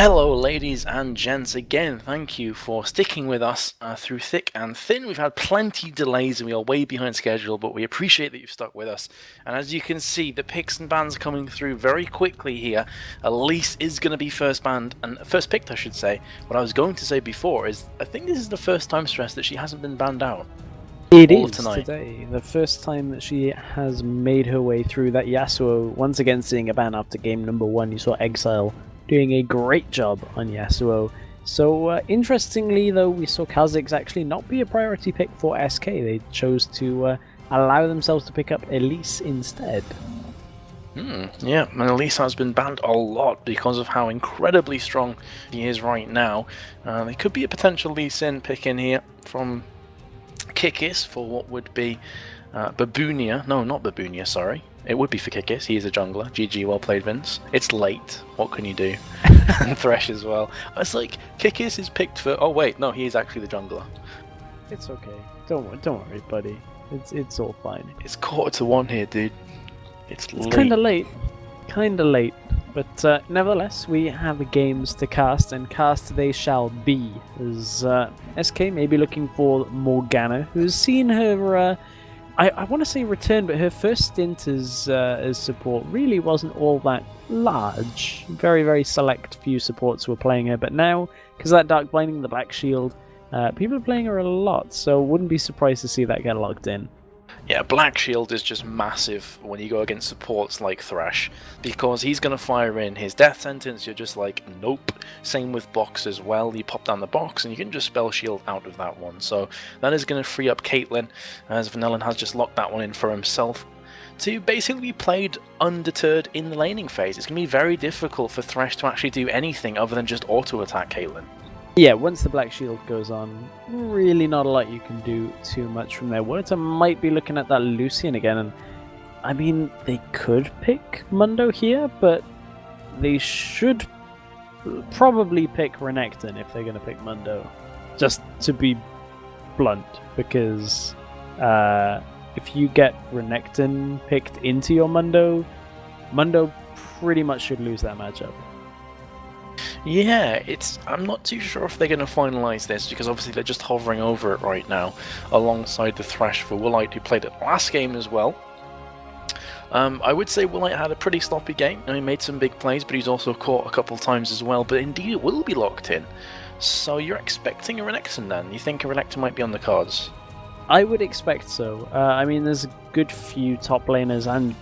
Hello ladies and gents, again thank you for sticking with us through thick and thin. We've had plenty of delays and we are way behind schedule, but we appreciate that you've stuck with us. And as you can see, the picks and bans coming through very quickly here. Elise is going to be first banned, and first picked I should say. What I was going to say before is, I think this is the first time, Stress, that she hasn't been banned out. It is today, the first time that she has made her way through that Yasuo, once again seeing a ban after game number 1. You saw Exile doing a great job on Yasuo. So interestingly though, we saw Kha'Zix actually not be a priority pick for SK. They chose to allow themselves to pick up Elise instead. Yeah, and Elise has been banned a lot because of how incredibly strong he is right now. There could be a potential Lee Sin pick in here from Kikis for what would be Babunia. No, not Babunia, sorry. It would be for Kikis. He is a jungler. GG, well played, Vince. It's late. What can you do? And Thresh as well. It's like Kikis is picked for. Oh wait, no, he is actually the jungler. It's okay. Don't worry, buddy. It's all fine. It's 1:15 here, dude. It's kind of late. Kind of late. But nevertheless, we have games to cast, and cast they shall be. As SK may be looking for Morgana, who's seen her. I want to say return, but her first stint as support really wasn't all that large. Very, very select few supports were playing her, but now, because of that Dark Blinding, the Black Shield, people are playing her a lot, so wouldn't be surprised to see that get locked in. Yeah, Black Shield is just massive when you go against supports like Thresh, because he's going to fire in his death sentence, you're just like, nope. Same with box as well, you pop down the box and you can just spell shield out of that one. So that is going to free up Caitlyn, as Vanillan has just locked that one in for himself, to basically be played undeterred in the laning phase. It's going to be very difficult for Thresh to actually do anything other than just auto-attack Caitlyn. Yeah, once the Black Shield goes on, really not a lot you can do too much from there. Wurta might be looking at that Lucian again, and I mean, they could pick Mundo here, but they should probably pick Renekton if they're going to pick Mundo. Just to be blunt, because if you get Renekton picked into your Mundo, Mundo pretty much should lose that matchup. Yeah, I'm not too sure if they're going to finalise this, because obviously they're just hovering over it right now, alongside the Thresh for Woolite, who played it last game as well. I would say Woolite had a pretty sloppy game, and he made some big plays, but he's also caught a couple times as well, but indeed it will be locked in. So you're expecting a Renekton then? You think a Renekton might be on the cards? I would expect so. I mean, there's a good few top laners and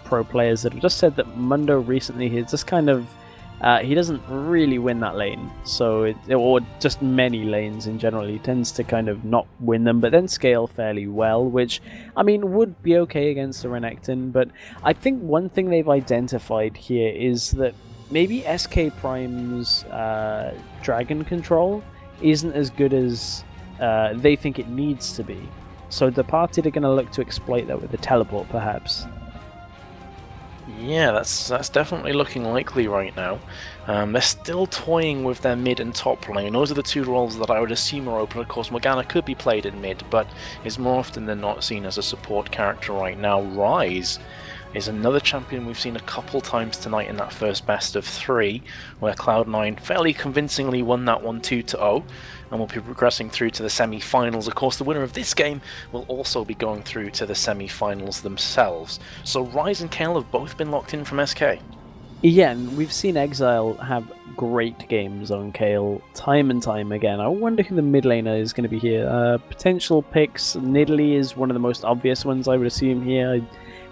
pro players that have just said that Mundo recently has just kind of he doesn't really win that lane, or just many lanes in general. He tends to kind of not win them, but then scale fairly well, which, I mean, would be okay against the Renekton. But I think one thing they've identified here is that maybe SK Prime's dragon control isn't as good as they think it needs to be. So the party are going to look to exploit that with the teleport, perhaps. Yeah, that's definitely looking likely right now. They're still toying with their mid and top lane. Those are the two roles that I would assume are open. Of course, Morgana could be played in mid, but is more often than not seen as a support character right now. Ryze is another champion we've seen a couple times tonight in that first best of 3, where Cloud9 fairly convincingly won that one 2-0, and will be progressing through to the semi-finals. Of course, the winner of this game will also be going through to the semi-finals themselves. So Ryze and Kayle have both been locked in from SK. Yeah, and we've seen Exile have great games on Kayle time and time again. I wonder who the mid laner is going to be here. Potential picks, Nidalee is one of the most obvious ones, I would assume here.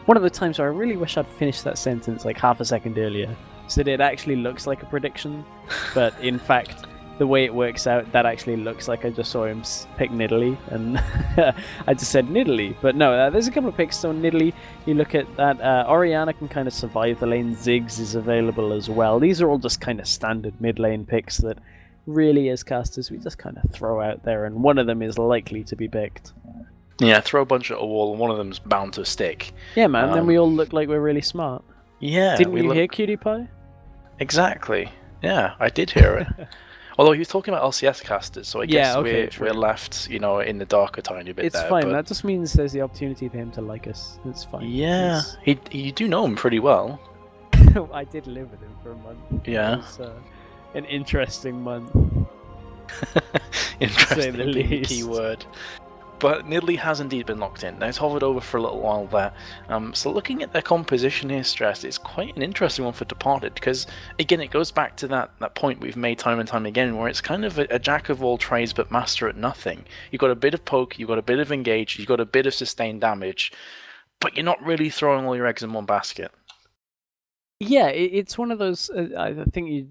One of the times where I really wish I'd finished that sentence like half a second earlier, so that it actually looks like a prediction, but in fact, the way it works out, that actually looks like I just saw him pick Nidalee, and I just said Nidalee. But no, there's a couple of picks. So Nidalee, you look at that, Orianna can kind of survive the lane, Ziggs is available as well. These are all just kind of standard mid lane picks that really, as casters, we just kind of throw out there, and one of them is likely to be picked. Yeah, throw a bunch at a wall and one of them's bound to stick. Yeah, man, then we all look like we're really smart. Yeah. Didn't you hear Cutie Pie? Exactly. Yeah, I did hear it. Although he was talking about LCS casters, so I guess we're left, in the dark a tiny bit there. It's fine, that just means there's the opportunity for him to like us. It's fine. Yeah, you do know him pretty well. I did live with him for a month. Yeah. an interesting month. Interesting the being the least. key word. But Nidalee has indeed been locked in. Now it's hovered over for a little while there. So looking at their composition here, Stress, it's quite an interesting one for Departed, because again it goes back to that point we've made time and time again, where it's kind of a jack of all trades but master at nothing. You've got a bit of poke, you've got a bit of engage, you've got a bit of sustained damage, but you're not really throwing all your eggs in one basket. Yeah, it's one of those. I think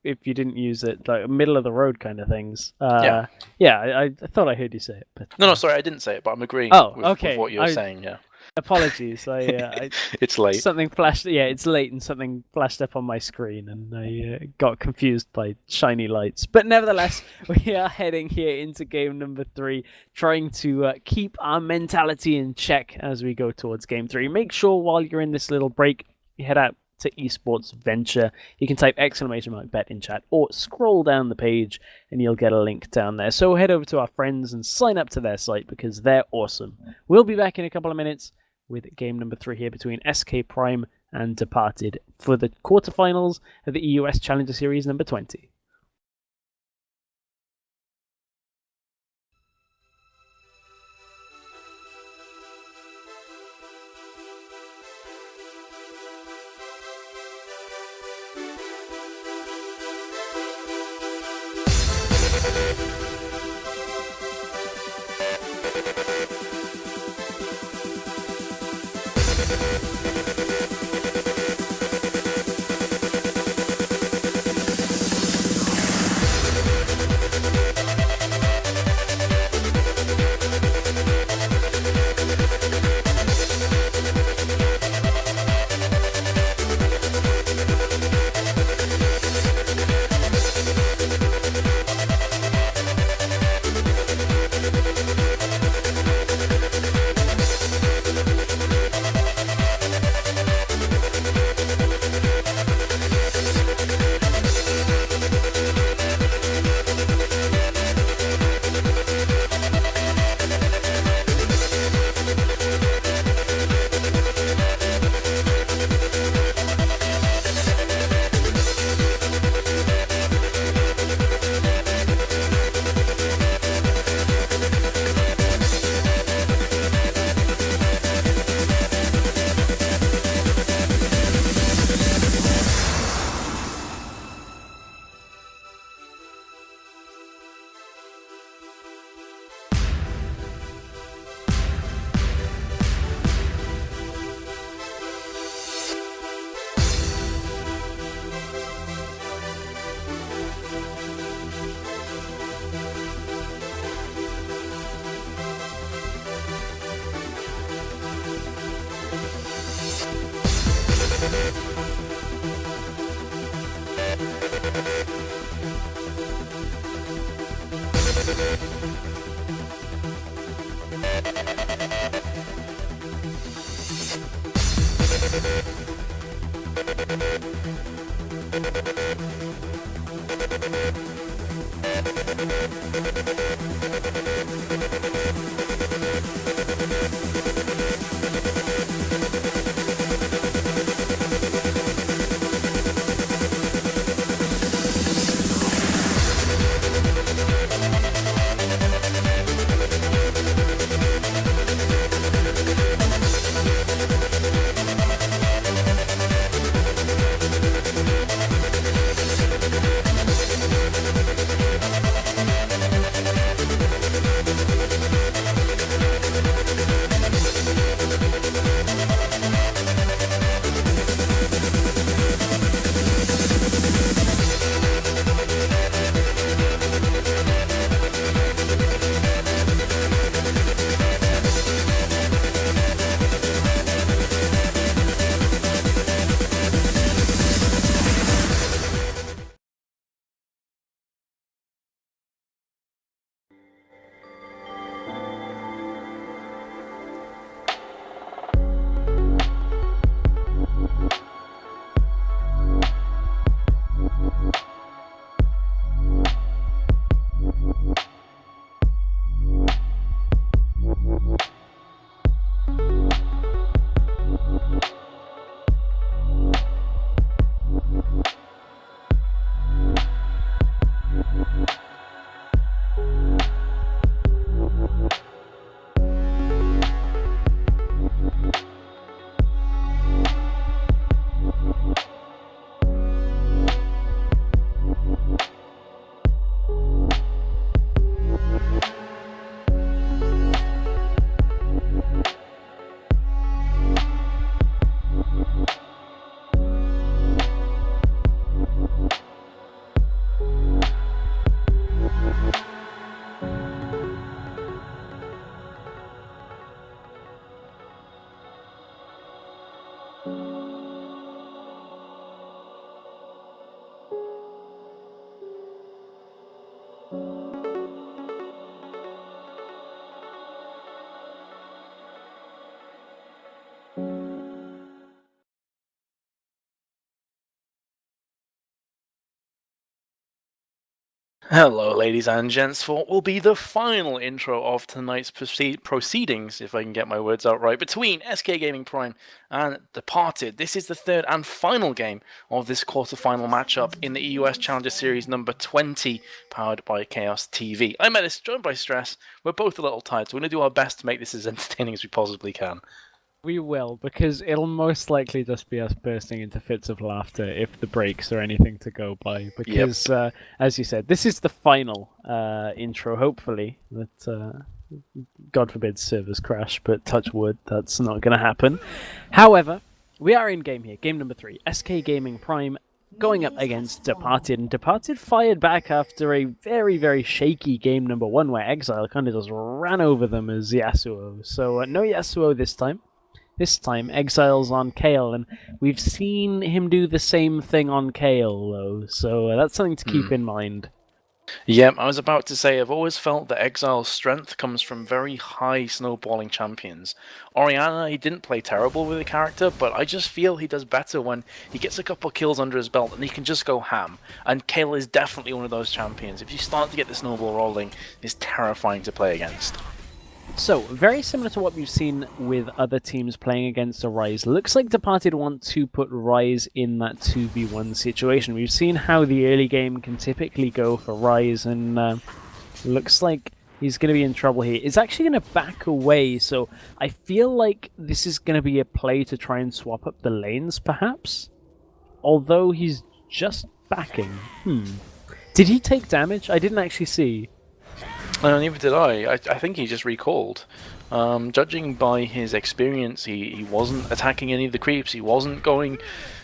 if you didn't use it, like middle of the road kind of things. Yeah. I thought I heard you say it, but No, sorry, I didn't say it, but I'm agreeing with what you're saying. Yeah. Apologies. I it's late. Something flashed. Yeah, it's late, and something flashed up on my screen, and I got confused by shiny lights. But nevertheless, we are heading here into game number 3, trying to keep our mentality in check as we go towards game 3. Make sure while you're in this little break, you head out to Esports Venture. You can type !bet in chat or scroll down the page and you'll get a link down there. So head over to our friends and sign up to their site because they're awesome. We'll be back in a couple of minutes with game number 3 here between SK Prime and Departed for the quarterfinals of the EUS Challenger Series number 20. Hello, ladies and gents, for what will be the final intro of tonight's proceedings, if I can get my words out right, between SK Gaming Prime and Departed. This is the third and final game of this quarter-final matchup in the EUS Challenger Series number 20, powered by Chaos TV. I'm Ellis, joined by Stress. We're both a little tired, so we're going to do our best to make this as entertaining as we possibly can. We will, because it'll most likely just be us bursting into fits of laughter if the breaks are anything to go by. Because, as you said, this is the final intro, hopefully. That, God forbid servers crash, but touch wood, that's not going to happen. However, we are in game here, game number 3. SK Gaming Prime going up against Departed, and Departed fired back after a very, very shaky game number 1 where Exile kind of just ran over them as Yasuo. So, no Yasuo this time. This time, Exile's on Kayle, and we've seen him do the same thing on Kayle, though, so that's something to keep in mind. Yeah, I was about to say, I've always felt that Exile's strength comes from very high snowballing champions. Orianna, he didn't play terrible with the character, but I just feel he does better when he gets a couple kills under his belt and he can just go ham. And Kayle is definitely one of those champions. If you start to get the snowball rolling, it's terrifying to play against. So, very similar to what we've seen with other teams playing against a Ryze. Looks like Departed want to put Ryze in that 2v1 situation. We've seen how the early game can typically go for Ryze, and looks like he's going to be in trouble here. He's actually going to back away, so I feel like this is going to be a play to try and swap up the lanes, perhaps? Although he's just backing. Did he take damage? I didn't actually see. Neither did I. I think he just recalled. Judging by his experience, he wasn't attacking any of the creeps, he wasn't going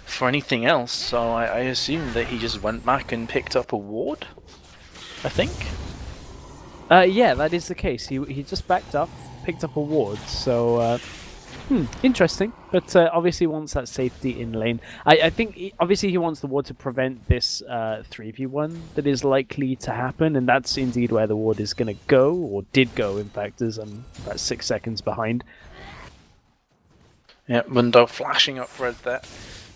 for anything else, so I assume that he just went back and picked up a ward, I think? Yeah, that is the case. He just backed up, picked up a ward, so... interesting, but obviously wants that safety in lane. I think, obviously he wants the ward to prevent this 3v1 that is likely to happen, and that's indeed where the ward is going to go, or did go, in fact, as I'm about 6 seconds behind. Yeah, Mundo flashing up red there,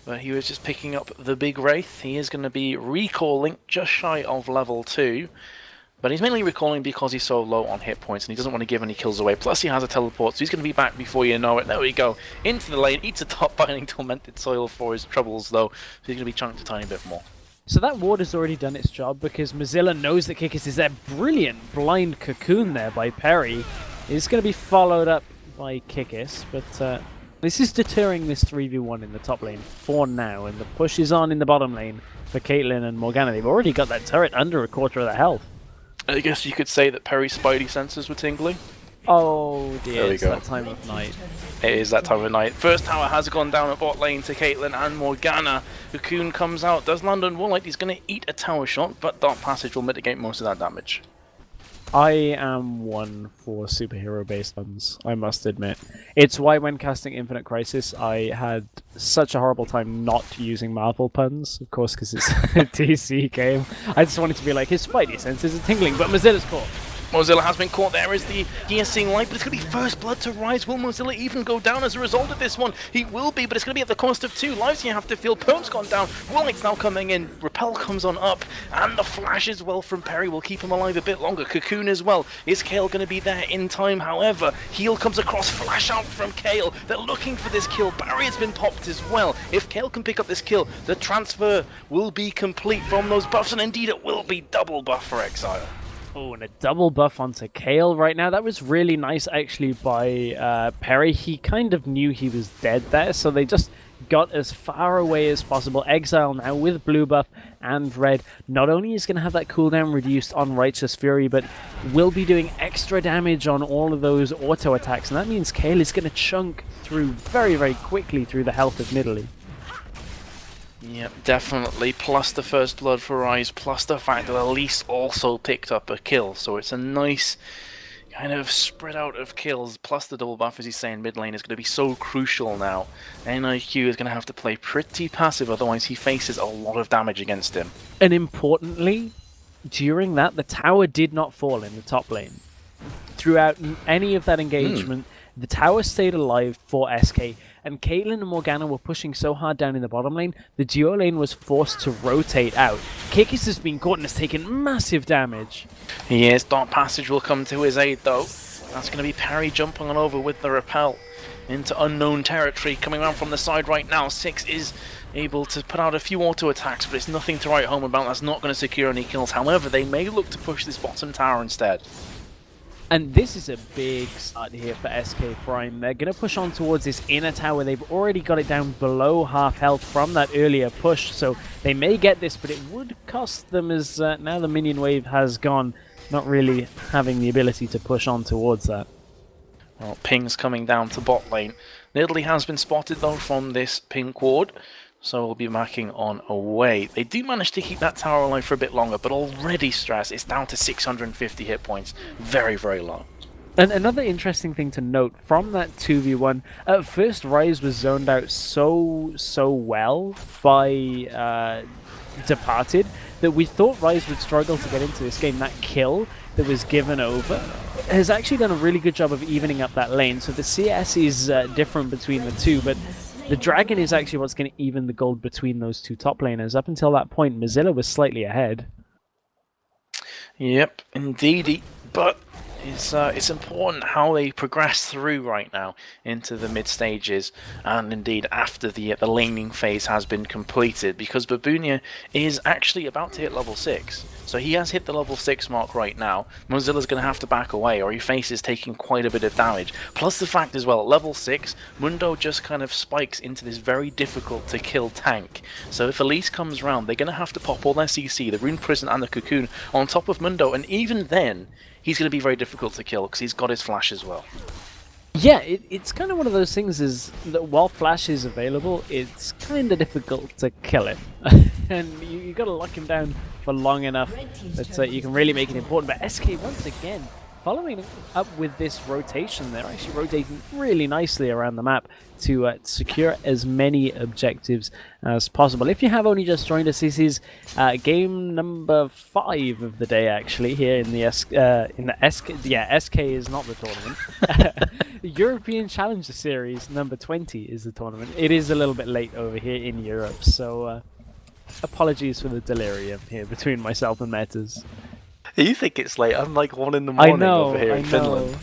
but he was just picking up the big Wraith. He is going to be recalling just shy of level 2. But he's mainly recalling because he's so low on hit points and he doesn't want to give any kills away. Plus he has a teleport, so he's going to be back before you know it. There we go. Into the lane, eats a top binding tormented soil for his troubles though. So he's going to be chunked a tiny bit more. So that ward has already done its job because Mozilla knows that Kikis is there. Brilliant blind cocoon there by Perry. It's going to be followed up by Kikis, but this is deterring this 3v1 in the top lane for now. And the push is on in the bottom lane for Caitlyn and Morgana. They've already got that turret under a quarter of the health. I guess you could say that Perry's spidey senses were tingling. Oh dear, it's that time of night. It is that time of night. First tower has gone down at bot lane to Caitlyn and Morgana. Cocoon comes out, does land on Warlight. He's going to eat a tower shot, but Dark Passage will mitigate most of that damage. I am one for superhero-based puns, I must admit. It's why when casting Infinite Crisis, I had such a horrible time not using Marvel puns, of course, because it's a DC game. I just wanted to be like, his spidey senses are tingling, but Mozilla's caught. Mozilla has been caught there as the seeing light, but it's going to be first blood to Rise. Will Mozilla even go down as a result of this one? He will be, but it's going to be at the cost of 2 lives. You have to feel Perm's gone down. Warlight's now coming in. Repel comes on up, and the flash as well from Perry will keep him alive a bit longer. Cocoon as well. Is Kayle going to be there in time? However, heal comes across, flash out from Kayle. They're looking for this kill. Barrier's been popped as well. If Kayle can pick up this kill, the transfer will be complete from those buffs, and indeed it will be double buff for Exile. Oh, and a double buff onto Kayle right now. That was really nice, actually, by Perry. He kind of knew he was dead there, so they just got as far away as possible. Exile now with blue buff and red. Not only is going to have that cooldown reduced on Righteous Fury, but will be doing extra damage on all of those auto attacks. And that means Kayle is going to chunk through very, very quickly through the health of Nidalee. Yep, definitely. Plus the first blood for Rise, plus the fact that Elise also picked up a kill. So it's a nice kind of spread out of kills, plus the double buff, as he's saying, mid lane is going to be so crucial now. NIQ is going to have to play pretty passive, otherwise he faces a lot of damage against him. And importantly, during that, the tower did not fall in the top lane. Throughout any of that engagement, the tower stayed alive for SK, and Caitlyn and Morgana were pushing so hard down in the bottom lane, the duo lane was forced to rotate out. Kikis has been caught and has taken massive damage. Yes, Dark Passage will come to his aid though. That's going to be Parry jumping on over with the repel into unknown territory, coming around from the side right now. Six is able to put out a few auto attacks, but it's nothing to write home about. That's not going to secure any kills. However, they may look to push this bottom tower instead. And this is a big start here for SK Prime. They're going to push on towards this inner tower. They've already got it down below half health from that earlier push, so they may get this, but it would cost them as now the minion wave has gone, not really having the ability to push on towards that. Well, ping's coming down to bot lane. Nidalee has been spotted though from this pink ward, so we'll be backing on away. They do manage to keep that tower alive for a bit longer, but already Stress is down to 650 hit points. Very, very low. And another interesting thing to note from that 2v1, at first Ryze was zoned out so well by Departed that we thought Ryze would struggle to get into this game. That kill that was given over has actually done a really good job of evening up that lane. So the CS is different between the two, but the Dragon is actually what's going to even the gold between those two top laners. Up until that point, Mozilla was slightly ahead. Yep, indeedy. But it's important how they progress through right now into the mid stages, and indeed after the laning phase has been completed, because Babunia is actually about to hit level 6. So he has hit the level 6 mark right now. Mozilla's going to have to back away, or he faces taking quite a bit of damage. Plus the fact as well, at level 6, Mundo just kind of spikes into this very difficult to kill tank. So if Elise comes round, they're going to have to pop all their CC, the Rune Prison and the Cocoon, on top of Mundo, and even then, he's going to be very difficult to kill, because he's got his flash as well. Yeah, it's kind of one of those things is that while flash is available, it's kind of difficult to kill him. And you got to lock him down for long enough that you can really make it important. But SK, once again, following up with this rotation, they're actually rotating really nicely around the map to secure as many objectives as possible. If you have only just joined us, this is game number 5 of the day, actually, here in the SK. Yeah, SK is not the tournament. European Challenger Series number 20 is the tournament. It is a little bit late over here in Europe, so apologies for the delirium here between myself and Metas. You think it's late? I'm like 1 in the morning over here in Finland.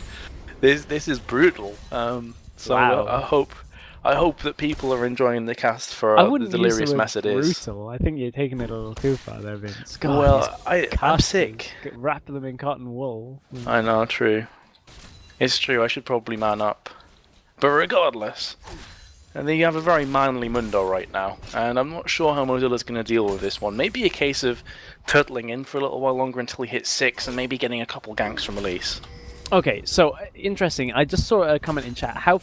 This is brutal. So wow. I hope that people are enjoying the cast for the delirious mess it is. Brutal. I think you're taking it a little too far there, Vince. God, well, I'm sick. Wrap them in cotton wool. I know, true. It's true. I should probably man up. But regardless, and you have a very manly Mundo right now, and I'm not sure how Mozilla's going to deal with this one. Maybe a case of turtling in for a little while longer until he hits 6, and maybe getting a couple ganks from Elise. Okay, so interesting. I just saw a comment in chat. How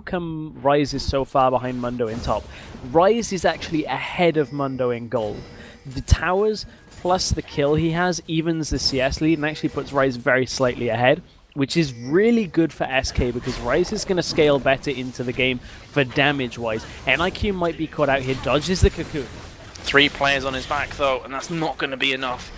come Ryze is so far behind Mundo in top? Ryze is actually ahead of Mundo in gold. The towers plus the kill he has evens the CS lead and actually puts Ryze very slightly ahead, which is really good for SK because Ryze is going to scale better into the game for damage-wise. NIQ might be caught out here, dodges the Cocoon. 3 players on his back though, and that's not going to be enough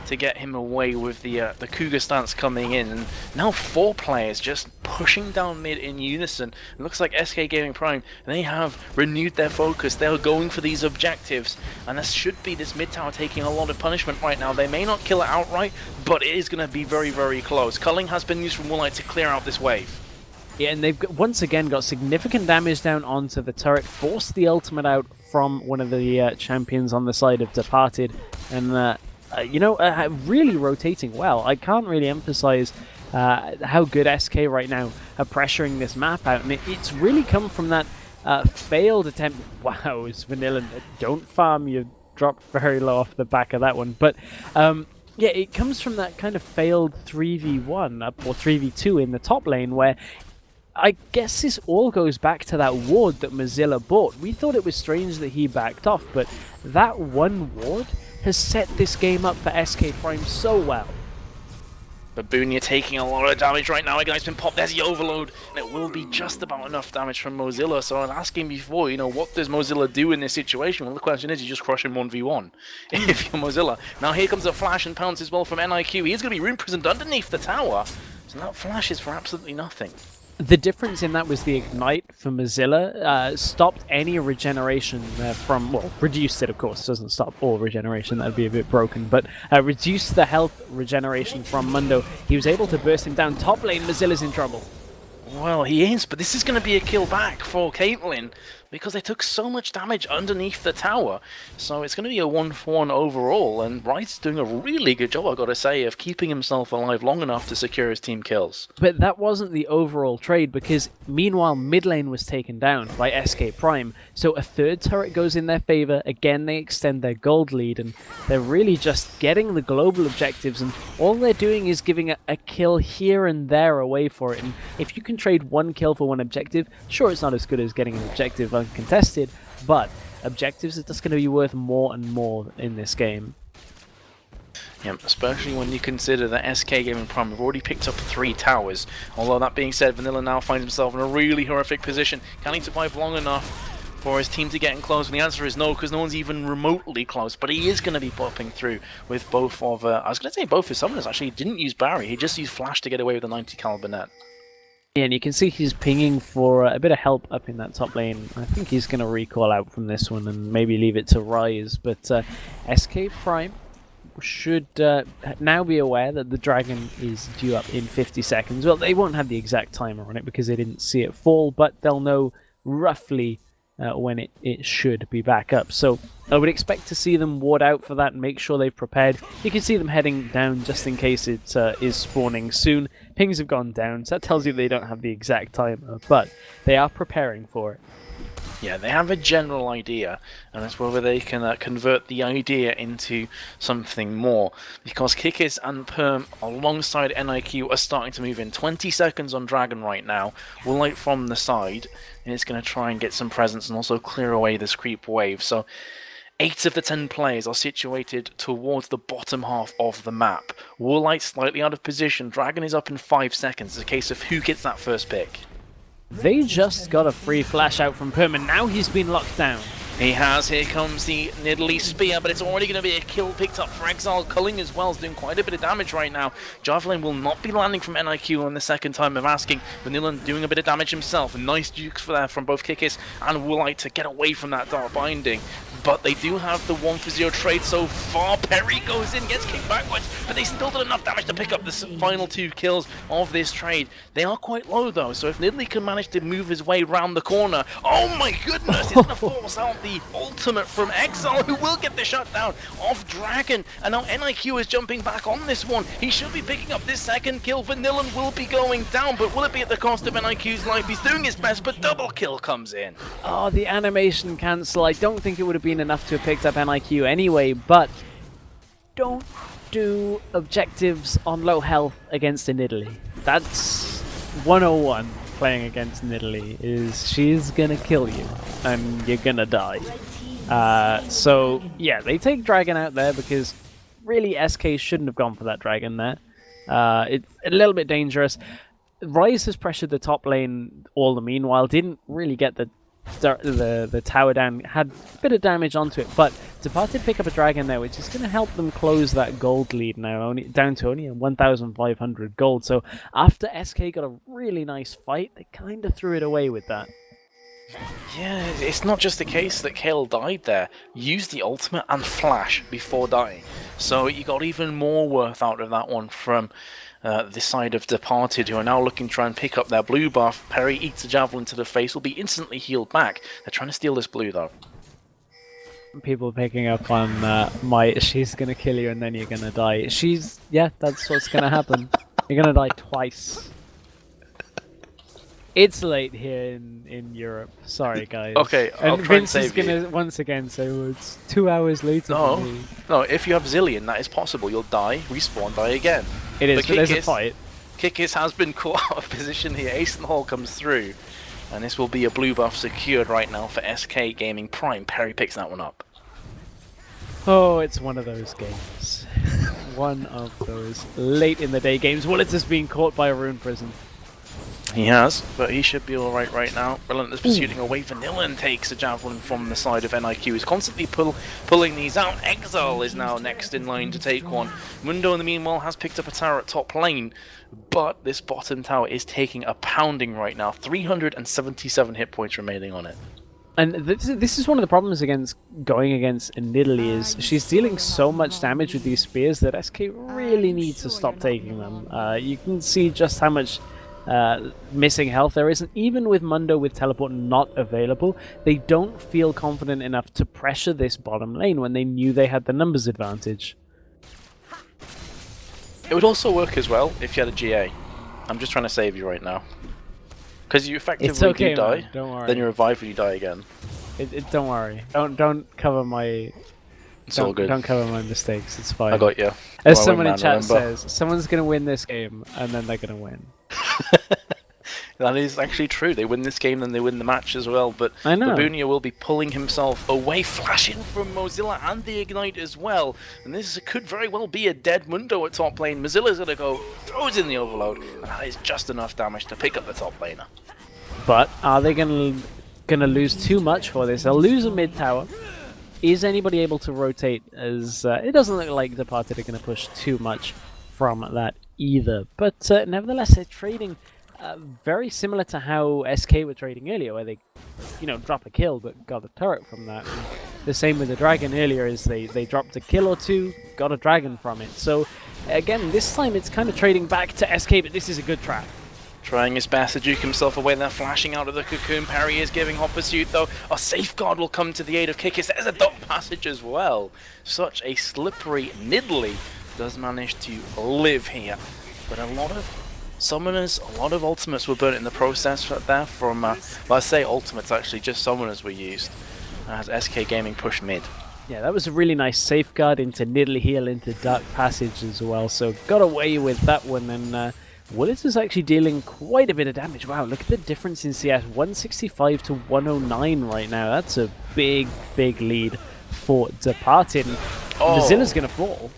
to get him away with the Cougar stance coming in. And now 4 players just pushing down mid in unison. It looks like SK Gaming Prime, they have renewed their focus. They're going for these objectives, and this should be this mid tower taking a lot of punishment right now. They may not kill it outright, but it is going to be very, very close. Culling has been used from Moonlight to clear out this wave. Yeah, and they've once again got significant damage down onto the turret, forced the ultimate out from one of the champions on the side of Departed, and really rotating well. I can't really emphasize how good SK right now are pressuring this map out, and it's really come from that failed attempt. Wow, it's Vanilla. Don't farm, you dropped very low off the back of that one. But yeah, it comes from that kind of failed 3v1 or 3v2 in the top lane where I guess this all goes back to that ward that Mozilla bought. We thought it was strange that he backed off, but that one ward has set this game up for SK Prime so well. Babunia taking a lot of damage right now. Again, it's been popped. There's the overload, and it will be just about enough damage from Mozilla. So I was asking before, what does Mozilla do in this situation? Well, the question is, you just crush him 1v1 if you're Mozilla. Now here comes a flash and pounce as well from NIQ. He's going to be rune prisoned underneath the tower. So that flash is for absolutely nothing. The difference in that was the Ignite for Mozilla stopped any regeneration from, well, reduced it, of course. It doesn't stop all regeneration, that'd be a bit broken, but reduced the health regeneration from Mundo. He was able to burst him down. Top lane, Mozilla's in trouble. Well, he is, but this is going to be a kill back for Caitlyn because they took so much damage underneath the tower. So it's going to be a 1-for-1 overall, and Wright's doing a really good job, I've got to say, of keeping himself alive long enough to secure his team kills. But that wasn't the overall trade, because meanwhile mid lane was taken down by SK Prime, so a third turret goes in their favor. Again, they extend their gold lead, and they're really just getting the global objectives, and all they're doing is giving a kill here and there away for it. And if you can trade one kill for one objective, sure, it's not as good as getting an objective uncontested, but objectives are just going to be worth more and more in this game. Yep, especially when you consider that SK Gaming Prime have already picked up 3 towers. Although that being said, Vanilla now finds himself in a really horrific position. Can he survive long enough for his team to get in close? And the answer is no, because no one's even remotely close. But he is going to be popping through with both of, I was going to say both his summoners actually. He didn't use Barry, he just used Flash to get away with the 90 caliber net. Yeah, and you can see he's pinging for a bit of help up in that top lane. I think he's going to recall out from this one and maybe leave it to Rise. But SK Prime should now be aware that the dragon is due up in 50 seconds. Well, they won't have the exact timer on it because they didn't see it fall, but they'll know roughly when it should be back up. So I would expect to see them ward out for that and make sure they've prepared. You can see them heading down just in case it is spawning soon. Pings have gone down, so that tells you they don't have the exact timer, but they are preparing for it. Yeah, they have a general idea, and it's whether they can convert the idea into something more. Because Kikis and Perm, alongside NIQ, are starting to move in. 20 seconds on Dragon right now. Woolite from the side, and it's going to try and get some presence and also clear away this creep wave. So 8 of the 10 players are situated towards the bottom half of the map. Woolite slightly out of position. Dragon is up in 5 seconds. It's a case of who gets that first pick. They just got a free flash out from Perm, and now he's been locked down. He has. Here comes the Nidalee Spear, but it's already going to be a kill picked up for Exile. Culling as well is doing quite a bit of damage right now. Javelin will not be landing from NIQ on the second time of asking. Vanilla doing a bit of damage himself. Nice dukes for there from both Kikis and Woolite to get away from that Dark Binding. But they do have the 1-for-0 trade so far. Perry goes in, gets kicked backwards, but they still did enough damage to pick up the final 2 kills of this trade. They are quite low though, so if Nidalee can manage to move his way round the corner, oh my goodness, he's going to force out the ultimate from Exile, who will get the shutdown of Dragon. And now NIQ is jumping back on this one. He should be picking up this second kill. Vanilla will be going down, but will it be at the cost of NIQ's life? He's doing his best, but double kill comes in. Oh, the animation cancel. I don't think it would have been enough to have picked up NIQ anyway, but don't do objectives on low health against a Nidalee. That's 101 playing against Nidalee, is she's gonna kill you and you're gonna die. So yeah, they take Dragon out there because really SK shouldn't have gone for that Dragon there. It's a little bit dangerous. Rise has pressured the top lane all the meanwhile, didn't really get the tower down, had a bit of damage onto it, but Departed pick up a Dragon there, which is going to help them close that gold lead now, only down to only 1,500 gold. So after SK got a really nice fight, they kind of threw it away with that. Yeah, it's not just the case that Kale died there. Used the ultimate and flash before dying. So you got even more worth out of that one from this side of Departed, who are now looking to try and pick up their blue buff. Perry eats a javelin to the face, will be instantly healed back. They're trying to steal this blue though. People picking up on she's gonna kill you and then you're gonna die. Yeah, that's what's gonna happen. You're gonna die twice. It's late here in Europe. Sorry, guys. Okay, I'll and try Vince and is save gonna once again say, well, it's 2 hours later for me. No, if you have Zillion, that is possible. You'll die, respawn, die again. It is, but there's a fight. Kikis has been caught out of position here. Ace and Hall comes through, and this will be a blue buff secured right now for SK Gaming Prime. Perry picks that one up. Oh, it's one of those games. One of those late in the day games. Well, it's just being caught by a rune prison. He has, but he should be alright right now. Relentless pursuing away. Vanilla takes a javelin from the side of NIQ. He's constantly pulling these out. Exile is now next in line to take one. Mundo, in the meanwhile, has picked up a tower at top lane, but this bottom tower is taking a pounding right now. 377 hit points remaining on it. And this is one of the problems going against Nidalee is she's dealing so much damage with these spears that SK really needs to stop taking them. You can see just how much missing health there is, and even with Mundo with teleport not available, they don't feel confident enough to pressure this bottom lane when they knew they had the numbers advantage. It would also work as well if you had a GA. I'm just trying to save you right now. Because you effectively do die, man. Don't worry. Then you revive when you die again. Don't worry. Don't cover my... It's all good. Don't cover my mistakes, it's fine. I got you. As someone in chat says, someone's going to win this game, and then they're going to win. That is actually true. They win this game, then they win the match as well. But Babunia will be pulling himself away, flashing from Mozilla and the Ignite as well. And this could very well be a dead Mundo at top lane. Mozilla's going to go, throws in the overload, and that is just enough damage to pick up the top laner. But are they going to lose too much for this? They'll lose a mid tower. Is anybody able to rotate? As it doesn't look like the party are going to push too much from that either. But nevertheless, they're trading very similar to how SK were trading earlier, where they, drop a kill but got a turret from that. And the same with the dragon earlier, is they dropped a kill or two, got a dragon from it. So again, this time it's kind of trading back to SK, but this is a good trap. Trying his best to juke himself away there, flashing out of the cocoon. Parry is giving hot pursuit though. A safeguard will come to the aid of Kikis. There's a dot passage as well. Such a slippery Nidalee does manage to live here. But a lot of summoners, a lot of ultimates were burnt in the process there from, well, I say ultimates actually, just summoners were used as SK Gaming pushed mid. Yeah, that was a really nice safeguard into Nidalee heal into Dark Passage as well, so got away with that one, and Willis is actually dealing quite a bit of damage. Wow, look at the difference in CS, 165 to 109 right now. That's a big, big lead for Departed. Mozilla's going to fall.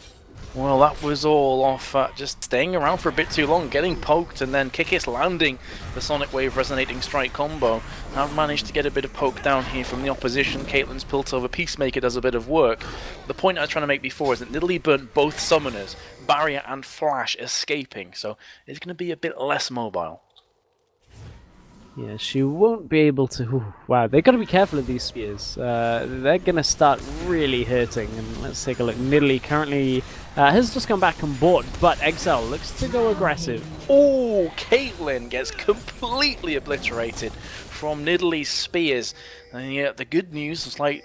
Well, that was all off just staying around for a bit too long, getting poked, and then Kikis landing the Sonic Wave Resonating Strike combo. I've managed to get a bit of poke down here from the opposition. Caitlyn's Piltover Peacemaker does a bit of work. The point I was trying to make before is that Nidalee burnt both summoners, Barrier and Flash, escaping, so it's going to be a bit less mobile. Yeah, she won't be able to... Ooh, wow, they've got to be careful of these spears. They're going to start really hurting. And let's take a look. Nidalee currently has just gone back and bought, but Exile looks to go aggressive. Oh, Caitlyn gets completely obliterated from Nidalee's spears. And yeah, the good news is like,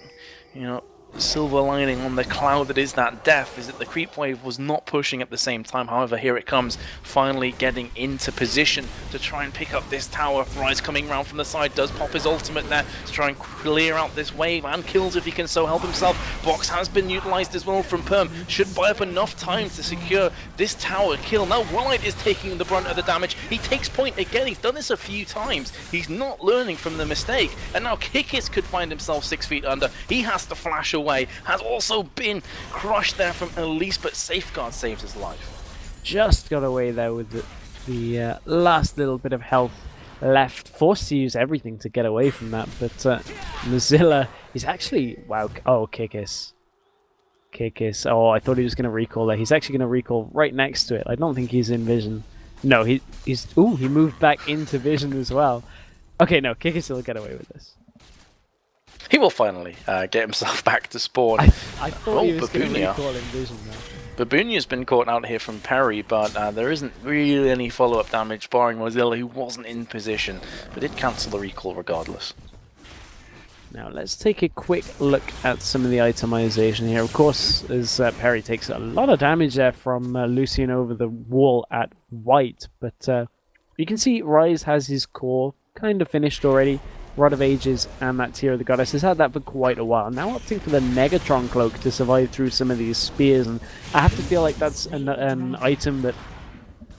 silver lining on the cloud that is that death is that the creep wave was not pushing at the same time. However, here it comes, finally getting into position to try and pick up this tower. Rise coming around from the side, does pop his ultimate there to try and clear out this wave, and kills if he can so help himself. Box has been utilized as well from Perm, should buy up enough time to secure this tower kill. Now Ride is taking the brunt of the damage. He takes point again, he's done this a few times. He's not learning from the mistake, and now Kikis could find himself 6 feet under. He has to flash away. Has also been crushed there from Elise, but Safeguard saves his life. Just got away there with the last little bit of health left. Forced to use everything to get away from that, but Mozilla is actually... Wow, oh, Kikis. Oh, I thought he was going to recall there. He's actually going to recall right next to it. I don't think he's in vision. No, he's... Ooh, he moved back into vision as well. Okay, no, Kikis will get away with this. He will finally get himself back to spawn. I thought he was going to recall in vision though. Babunia's been caught out here from Perry, but there isn't really any follow-up damage, barring Mozilla, who wasn't in position, but did cancel the recall regardless. Now let's take a quick look at some of the itemization here. Of course, as Perry takes a lot of damage there from Lucian over the wall at white, but you can see Rise has his core kind of finished already. Rod of Ages and that Tear of the Goddess has had that for quite a while. Now opting for the Negatron Cloak to survive through some of these spears, and I have to feel like that's an item that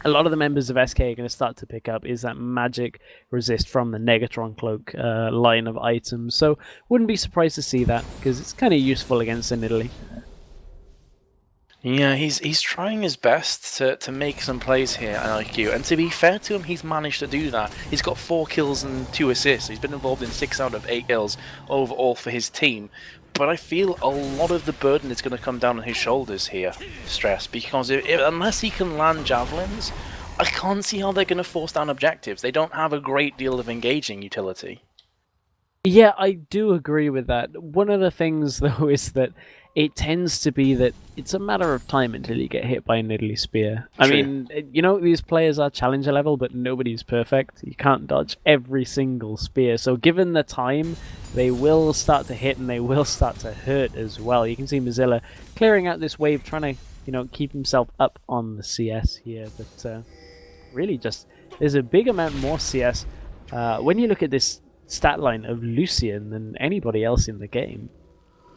a lot of the members of SK are going to start to pick up, is that magic resist from the Negatron Cloak line of items. So wouldn't be surprised to see that, because it's kind of useful against the Nidalee. Yeah, he's trying his best to make some plays here at IQ, and to be fair to him, he's managed to do that. He's got 4 kills and 2 assists. He's been involved in 6 out of 8 kills overall for his team. But I feel a lot of the burden is going to come down on his shoulders here, Stress, because unless he can land javelins, I can't see how they're going to force down objectives. They don't have a great deal of engaging utility. Yeah, I do agree with that. One of the things, though, is that it tends to be that it's a matter of time until you get hit by a Nidalee Spear. I mean, you know, these players are challenger level, but nobody's perfect. You can't dodge every single spear. So given the time, they will start to hit and they will start to hurt as well. You can see Mozilla clearing out this wave, trying to, you know, keep himself up on the CS here. But really just, there's a big amount more CS. When you look at this stat line of Lucian than anybody else in the game.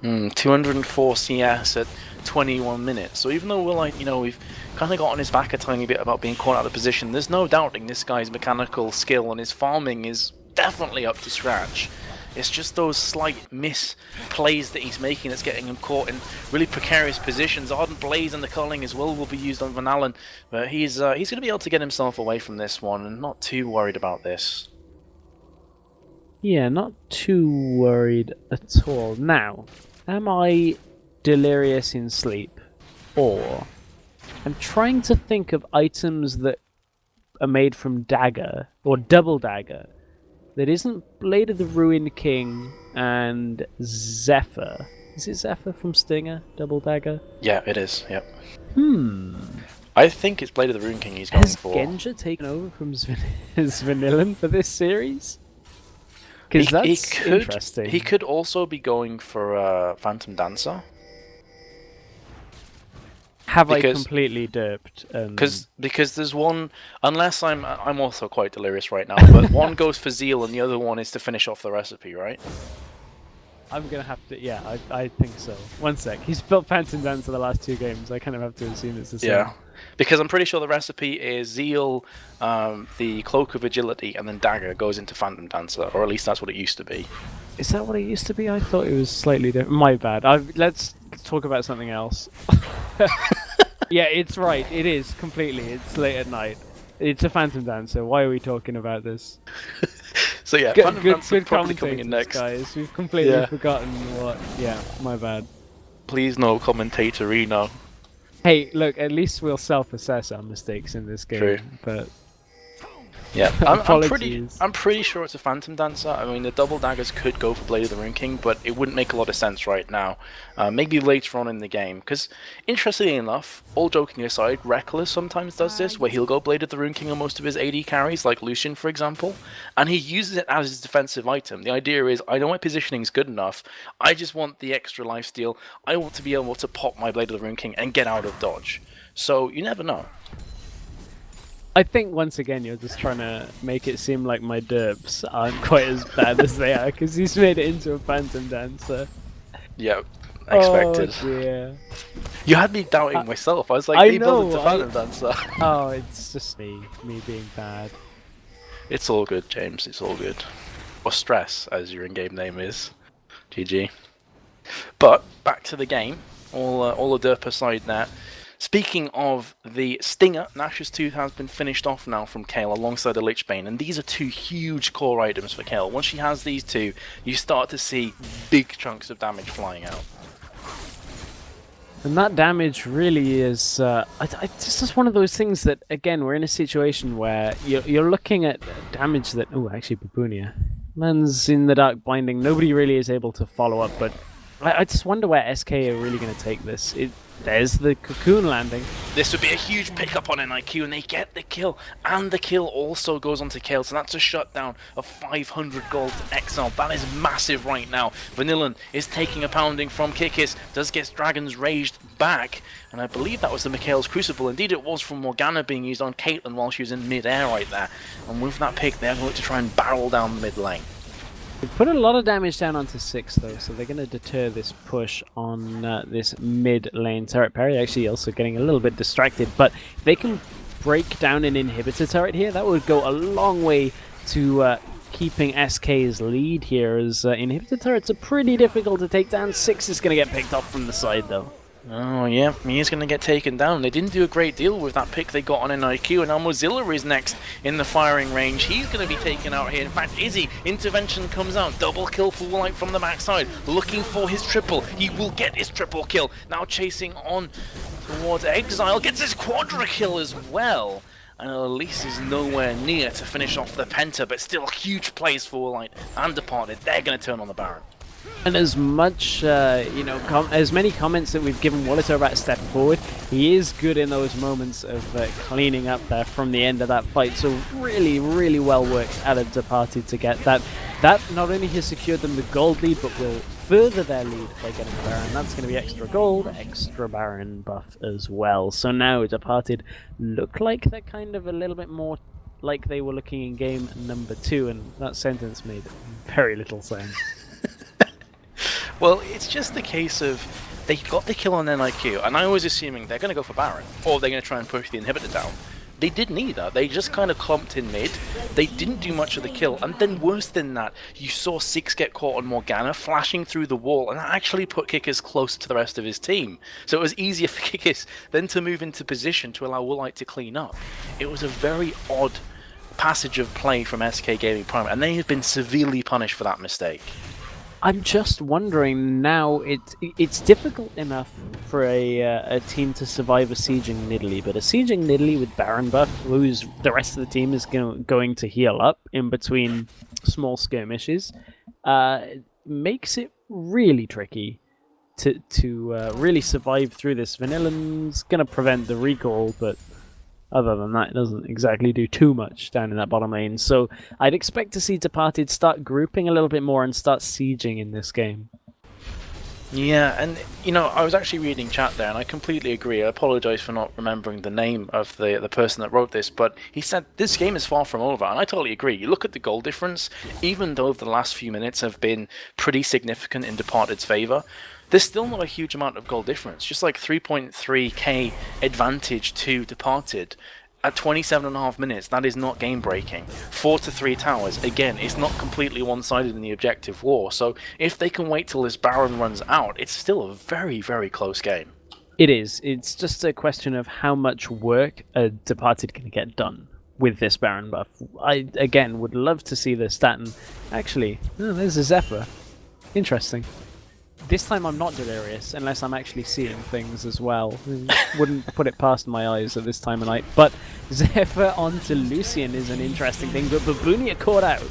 204 CS at 21 minutes. So even though we're like, you know, we've kind of got on his back a tiny bit about being caught out of position, there's no doubting this guy's mechanical skill and his farming is definitely up to scratch. It's just those slight misplays that he's making that's getting him caught in really precarious positions. Ardent Blaze and the culling as well will be used on Van Allen, but he's going to be able to get himself away from this one and not too worried about this. Yeah, not too worried at all. Now, am I delirious in sleep? Or I'm trying to think of items that are made from dagger, or double dagger, that isn't Blade of the Ruined King and Zephyr. Is it Zephyr from Stinger, double dagger? Yeah, it is, yep. I think it's Blade of the Ruined King he's going for. Has Genja taken over from Svanillan for this series? Because that's interesting. He could also be going for Phantom Dancer. Have I completely derped? Because there's one, unless I'm also quite delirious right now, but one goes for Zeal and the other one is to finish off the recipe, right? I'm gonna have to, yeah, I think so. One sec, he's built Phantom Dancer the last 2 games. I kind of have to assume it's the same. Yeah, because I'm pretty sure the recipe is Zeal, the Cloak of Agility, and then Dagger goes into Phantom Dancer, or at least that's what it used to be. Is that what it used to be? I thought it was slightly different. My bad. Let's talk about something else. Yeah, it's right. It is completely. It's late at night. It's a Phantom Dancer. Why are we talking about this? So yeah, Phantom Dancer probably coming in next. Guys, we've completely forgotten what. Yeah, my bad. Please no commentator, Reno. Hey, look. At least we'll self-assess our mistakes in this game. True. But yeah, I'm pretty sure it's a Phantom Dancer. I mean, the double daggers could go for Blade of the Ruined King, but it wouldn't make a lot of sense right now. Maybe later on in the game, because interestingly enough, all joking aside, Reckless sometimes does this, where he'll go Blade of the Ruined King on most of his AD carries, like Lucian, for example, and he uses it as his defensive item. The idea is, I know my positioning is good enough, I just want the extra lifesteal, I want to be able to pop my Blade of the Ruined King and get out of dodge. So, you never know. I think once again you're just trying to make it seem like my derps aren't quite as bad as they are, because he's made it into a Phantom Dancer. Yeah, expected. Oh dear. You had me doubting myself. I was like, they built it to Phantom Dancer. Oh, it's just me being bad. It's all good, James. It's all good. Or Stress, as your in-game name is. GG. But back to the game. All the derp aside now. Speaking of the Stinger, Nash's 2 has been finished off now from Kayle alongside the Lichbane, and these are 2 huge core items for Kayle. Once she has these 2, you start to see big chunks of damage flying out. And that damage really is, it's just one of those things that, again, we're in a situation where you're looking at damage that, oh, actually, Babunia. Man's in the Dark Binding, nobody really is able to follow up, but I just wonder where SK are really going to take this. There's the Cocoon landing. This would be a huge pickup on NIQ, and they get the kill. And the kill also goes on to Kayle, so that's a shutdown of 500 gold to Exile. That is massive right now. Vanillan is taking a pounding from Kikis, does get Dragon's Raged back, and I believe that was the Mikhail's Crucible. Indeed, it was from Morgana being used on Caitlyn while she was in mid-air right there. And with that pick, they're going to try and barrel down the mid lane. They put a lot of damage down onto 6 though, so they're going to deter this push on this mid lane turret. Perry actually also getting a little bit distracted, but if they can break down an inhibitor turret here, that would go a long way to keeping SK's lead here, as inhibitor turrets are pretty difficult to take down. 6 is going to get picked off from the side though. Oh, yeah, he is going to get taken down. They didn't do a great deal with that pick they got on NIQ, and now Mozilla is next in the firing range. He's going to be taken out here. In fact, Izzy, intervention comes out. Double kill for Woolite from the backside, looking for his triple. He will get his triple kill. Now chasing on towards Exile, gets his quadra kill as well. And Elise is nowhere near to finish off the Penta, but still huge plays for Woolite and Departed. They're going to turn on the Baron. And as much, as many comments that we've given Wolito about step forward, he is good in those moments of cleaning up there from the end of that fight. So really, really well worked out of Departed to get that. That not only has secured them the gold lead, but will further their lead by getting the Baron. That's going to be extra gold, extra Baron buff as well. So now Departed look like they're kind of a little bit more like they were looking in game number 2, and that sentence made very little sense. Well, it's just a case of they got the kill on NIQ, and I was assuming they're going to go for Baron, or they're going to try and push the inhibitor down. They did neither. They just kind of clumped in mid. They didn't do much of the kill, and then worse than that, you saw Six get caught on Morgana flashing through the wall, and that actually put Kickers closer to the rest of his team. So it was easier for Kickers then to move into position to allow Woolite to clean up. It was a very odd passage of play from SK Gaming Prime, and they have been severely punished for that mistake. I'm just wondering now. It's difficult enough for a team to survive a sieging Nidalee, but a sieging Nidalee with Baron buff, who's the rest of the team is going to heal up in between small skirmishes, makes it really tricky to really survive through this. Vanilla's going to prevent the recall, but other than that, it doesn't exactly do too much down in that bottom lane. So I'd expect to see Departed start grouping a little bit more and start sieging in this game. Yeah, and you know, I was actually reading chat there, and I completely agree. I apologise for not remembering the name of the person that wrote this, but he said this game is far from over, and I totally agree. You look at the goal difference, even though the last few minutes have been pretty significant in Departed's favour, there's still not a huge amount of goal difference, just like 3.3k advantage to Departed. At 27.5 minutes, that is not game-breaking. 4-3 towers, again, it's not completely one-sided in the objective war, so if they can wait till this Baron runs out, it's still a very, very close game. It is. It's just a question of how much work a Departed can get done with this Baron buff. I, again, would love to see the stat, and actually, there's a Zephyr. Interesting. This time I'm not delirious, unless I'm actually seeing things as well. Wouldn't put it past my eyes at this time of night. But Zephyr onto Lucian is an interesting thing, but Babunia caught out.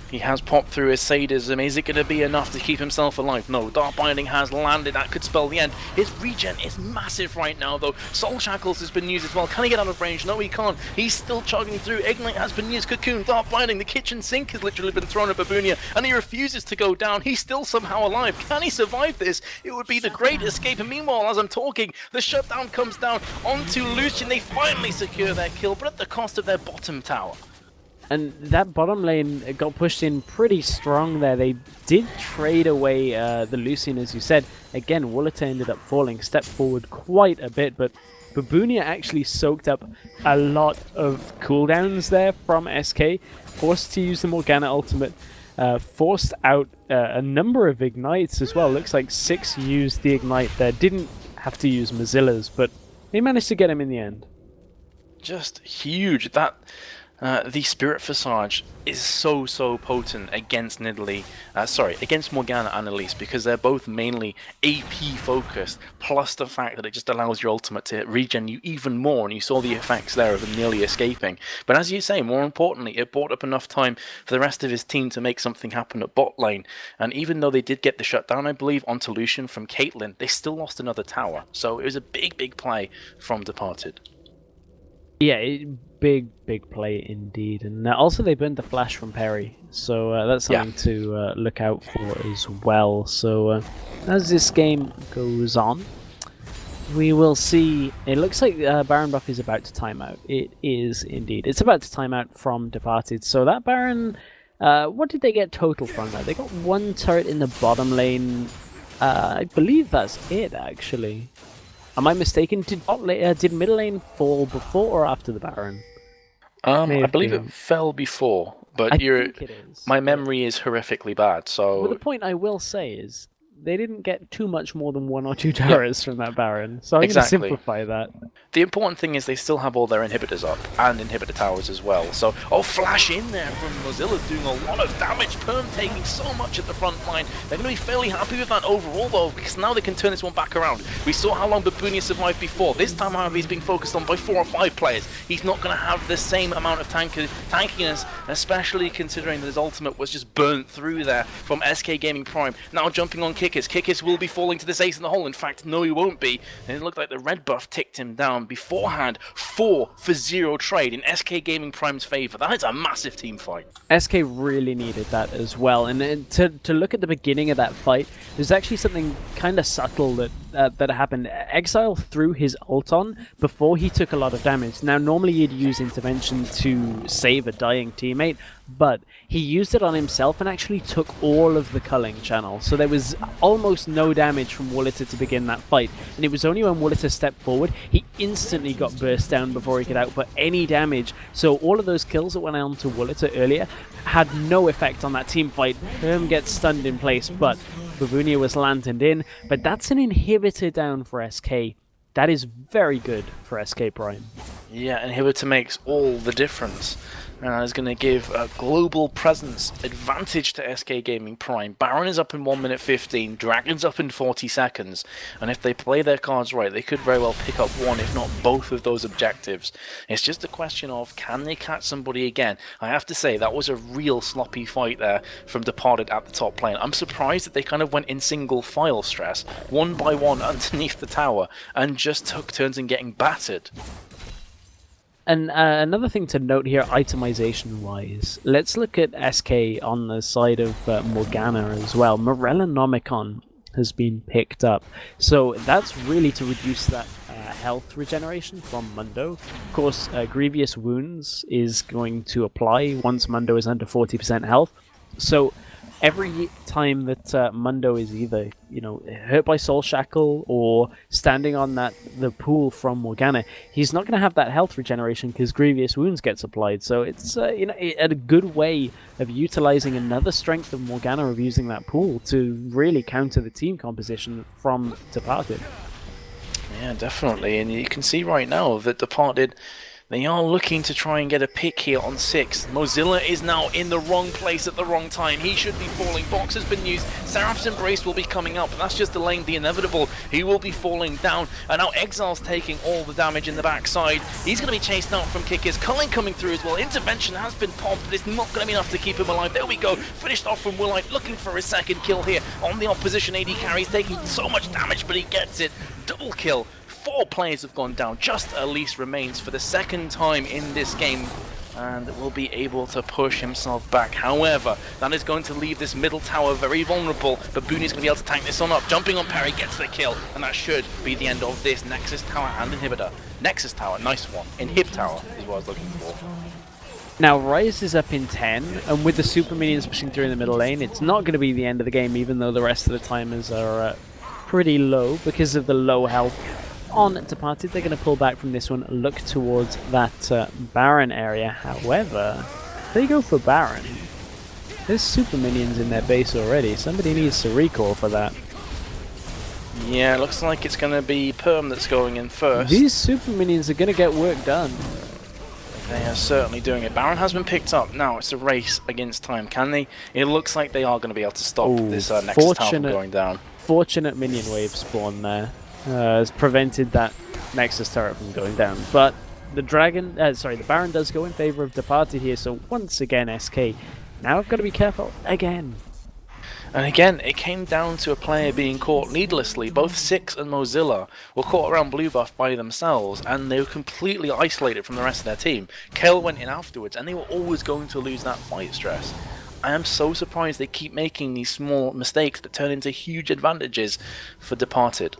He has popped through his sadism. Is it going to be enough to keep himself alive? No. Dark Binding has landed. That could spell the end. His regen is massive right now, though. Soul Shackles has been used as well. Can he get out of range? No, he can't. He's still chugging through. Ignite has been used. Cocoon, Dark Binding. The kitchen sink has literally been thrown at Babunia, and he refuses to go down. He's still somehow alive. Can he survive this? It would be the great escape. And meanwhile, as I'm talking, the shutdown comes down onto Lucian. They finally secure their kill, but at the cost of their bottom tower. And that bottom lane got pushed in pretty strong there. They did trade away the Lucian, as you said. Again, Woolita ended up falling, stepped forward quite a bit, but Babunia actually soaked up a lot of cooldowns there from SK, forced to use the Morgana ultimate, forced out a number of ignites as well. Looks like 6 used the ignite there. Didn't have to use Mozilla's, but they managed to get him in the end. Just huge. That... the Spirit Visage is so potent against against Morgana and Elise, because they're both mainly AP focused, plus the fact that it just allows your ultimate to regen you even more, and you saw the effects there of them nearly escaping. But as you say, more importantly, it bought up enough time for the rest of his team to make something happen at bot lane, and even though they did get the shutdown, I believe, onto Lucian from Caitlyn, they still lost another tower, so it was a big play from Departed. Yeah, big play indeed. And also they burned the flash from Perry, so that's something to look out for as well. So as this game goes on, we will see. It looks like Baron buff is about to time out. It is indeed. It's about to time out from Departed. So that Baron, what did they get total from that? They got 1 turret in the bottom lane. I believe that's it, actually. Am I mistaken? Did middle lane fall before or after the Baron? I believe it fell before, but I think it is. my memory is horrifically bad. So well, the point I will say is they didn't get too much more than 1 or 2 turrets from that Baron. So I'm going to Exactly. simplify that. The important thing is they still have all their inhibitors up, and inhibitor towers as well. So, flash in there from Mozilla, doing a lot of damage. Perm taking so much at the front line. They're going to be fairly happy with that overall, though, because now they can turn this one back around. We saw how long Babunia survived before. This time, however, he's being focused on by 4 or 5 players. He's not going to have the same amount of tankiness, especially considering that his ultimate was just burnt through there from SK Gaming Prime. Now jumping on Kikis. Kikis will be falling to this ace in the hole. In fact, no, he won't be. And it looked like the red buff ticked him down beforehand. 4 for 0 trade in SK Gaming Prime's favor. That is a massive team fight. SK really needed that as well, and to look at the beginning of that fight, there's actually something kind of subtle that happened. Exile threw his ult on before he took a lot of damage. Now normally you'd use intervention to save a dying teammate, but he used it on himself and actually took all of the culling channel. So there was almost no damage from Wooliter to begin that fight, and it was only when Wooliter stepped forward, he instantly got burst down before he could output any damage. So all of those kills that went on to Wooliter earlier had no effect on that team fight. Herm gets stunned in place, but Babunia was lanterned in. But that's an inhibitor down for SK. That is very good for SK Prime. Yeah, inhibitor makes all the difference. And is going to give a global presence advantage to SK Gaming Prime. Baron is up in 1 minute 15, Dragon's up in 40 seconds, and if they play their cards right, they could very well pick up one, if not both of those objectives. It's just a question of, can they catch somebody again? I have to say, that was a real sloppy fight there from Departed at the top lane. I'm surprised that they kind of went in single file stress, one by one underneath the tower, and just took turns in getting battered. And another thing to note here, itemization-wise, let's look at SK on the side of Morgana as well. Morellonomicon has been picked up, so that's really to reduce that health regeneration from Mundo. Of course, Grievous Wounds is going to apply once Mundo is under 40% health, so every time that Mundo is either, hurt by Soul Shackle or standing on the pool from Morgana, he's not going to have that health regeneration because Grievous Wounds gets applied. So it's a good way of utilizing another strength of Morgana of using that pool to really counter the team composition from Departed. Yeah, definitely, and you can see right now that Departed, they are looking to try and get a pick here on 6. Mozilla is now in the wrong place at the wrong time. He should be falling. Box has been used. Seraph's Embrace will be coming up, but that's just delaying the inevitable. He will be falling down, and now Exile's taking all the damage in the backside. He's going to be chased out from Kickers. Culling coming through as well. Intervention has been popped, but it's not going to be enough to keep him alive. There we go. Finished off from Willite, looking for his second kill here on the opposition AD carry. He's taking so much damage, but he gets it. Double kill. 4 players have gone down. Just Elise remains for the second time in this game and will be able to push himself back. However, that is going to leave this middle tower very vulnerable. Babuni's going to be able to tank this one up. Jumping on Perry gets the kill, and that should be the end of this Nexus Tower and Inhibitor. Nexus Tower, nice one. Inhib Tower is what I was looking for. Now, Ryze is up in 10, and with the super minions pushing through in the middle lane, it's not going to be the end of the game, even though the rest of the timers are pretty low because of the low health on Departed. They're going to pull back from this one, look towards that Baron area. However, they go for Baron. There's super minions in their base already. Somebody needs to recall for that. Yeah, looks like it's going to be Perm that's going in first. These super minions are going to get work done. They are certainly doing it. Baron has been picked up. Now it's a race against time. Can they? It looks like they are going to be able to stop this Nexus Tower from going down. Fortunate minion wave spawn there. Has prevented that Nexus turret from going down, but the Baron does go in favor of Departed here. So once again, SK now I've got to be careful again. And again, it came down to a player being caught needlessly. Both Six and Mozilla were caught around blue buff by themselves, and they were completely isolated from the rest of their team. Kale went in afterwards, and they were always going to lose that fight stress. I am so surprised they keep making these small mistakes that turn into huge advantages for Departed.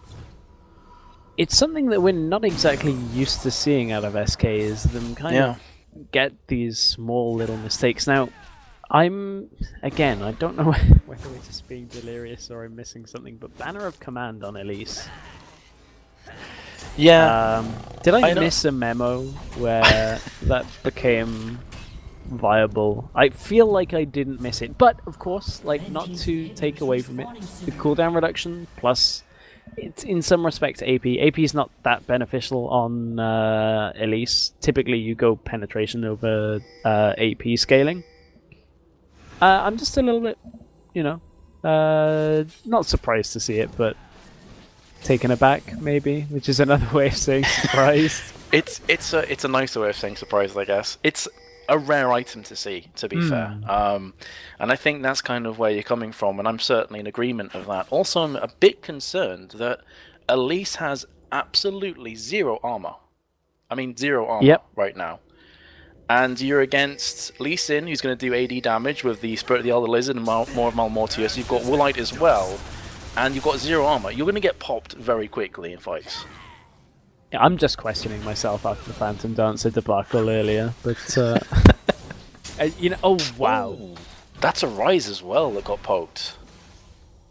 It's something that we're not exactly used to seeing out of SK, is them kind of get these small little mistakes. Now, I don't know whether we're just being delirious or I'm missing something, but Banner of Command on Elise. Yeah. Did I miss a memo where that became viable. I feel like I didn't miss it, but of course, like not to take away from it, the cooldown reduction plus it's in some respects AP. AP is not that beneficial on Elise. Typically, you go penetration over AP scaling. I'm just a little bit, you know, not surprised to see it, but taken aback maybe, which is another way of saying surprised. It's a nicer way of saying surprised, I guess. It's a rare item to see, to be fair. And I think that's kind of where you're coming from, and I'm certainly in agreement of that. Also, I'm a bit concerned that Elise has absolutely zero armor. I mean, zero armor right now. And you're against Lee Sin, who's going to do AD damage with the Spirit of the Elder Lizard and more of Malmortius. You've got Woolite as well, and you've got zero armor. You're going to get popped very quickly in fights. Yeah, I'm just questioning myself after the Phantom Dancer debacle earlier, but you know, oh wow, Ooh, that's a Rise as well that got poked.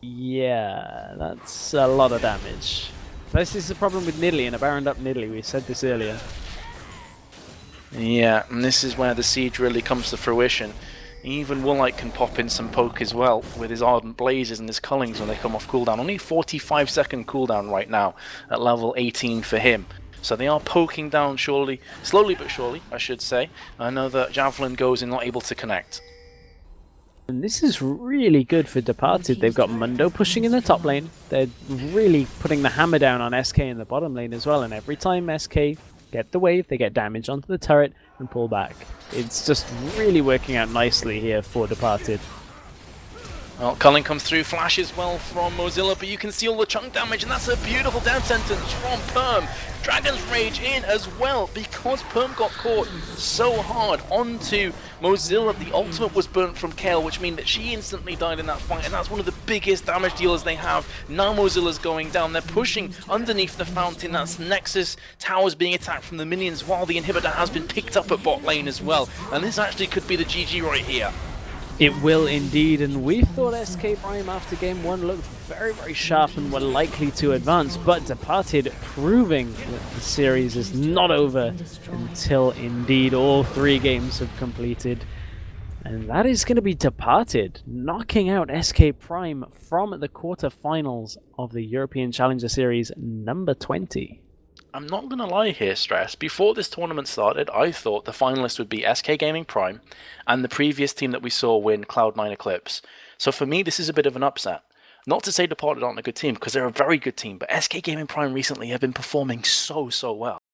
Yeah, that's a lot of damage. This is the problem with Nidalee and a Baroned up Nidalee. We said this earlier. Yeah, and this is where the siege really comes to fruition. Even Woolite can pop in some poke as well with his Ardent Blazes and his Cullings when they come off cooldown. Only 45-second cooldown right now at level 18 for him. So they are poking down slowly but surely, I should say. I know that Javelin goes in not able to connect. And this is really good for Departed. They've got Mundo pushing in the top lane. They're really putting the hammer down on SK in the bottom lane as well. And every time SK get the wave, they get damage onto the turret and pull back. It's just really working out nicely here for Departed. Well, Culling comes through, flash as well from Mozilla, but you can see all the chunk damage, and that's a beautiful death sentence from Perm. Dragon's Rage in as well, because Perm got caught so hard onto Mozilla. The ultimate was burnt from Kale, which means that she instantly died in that fight, and that's one of the biggest damage dealers they have. Now Mozilla's going down, they're pushing underneath the fountain. That's Nexus towers being attacked from the minions, while the inhibitor has been picked up at bot lane as well. And this actually could be the GG right here. It will indeed, and we thought SK Prime after game 1 looked very, very sharp and were likely to advance, but Departed proving that the series is not over until indeed all 3 games have completed. And that is going to be Departed knocking out SK Prime from the quarterfinals of the European Challenger Series number 20. I'm not going to lie here, Stress. Before this tournament started, I thought the finalists would be SK Gaming Prime and the previous team that we saw win Cloud9 Eclipse. So for me, this is a bit of an upset. Not to say Departed aren't a good team, because they're a very good team, but SK Gaming Prime recently have been performing so well.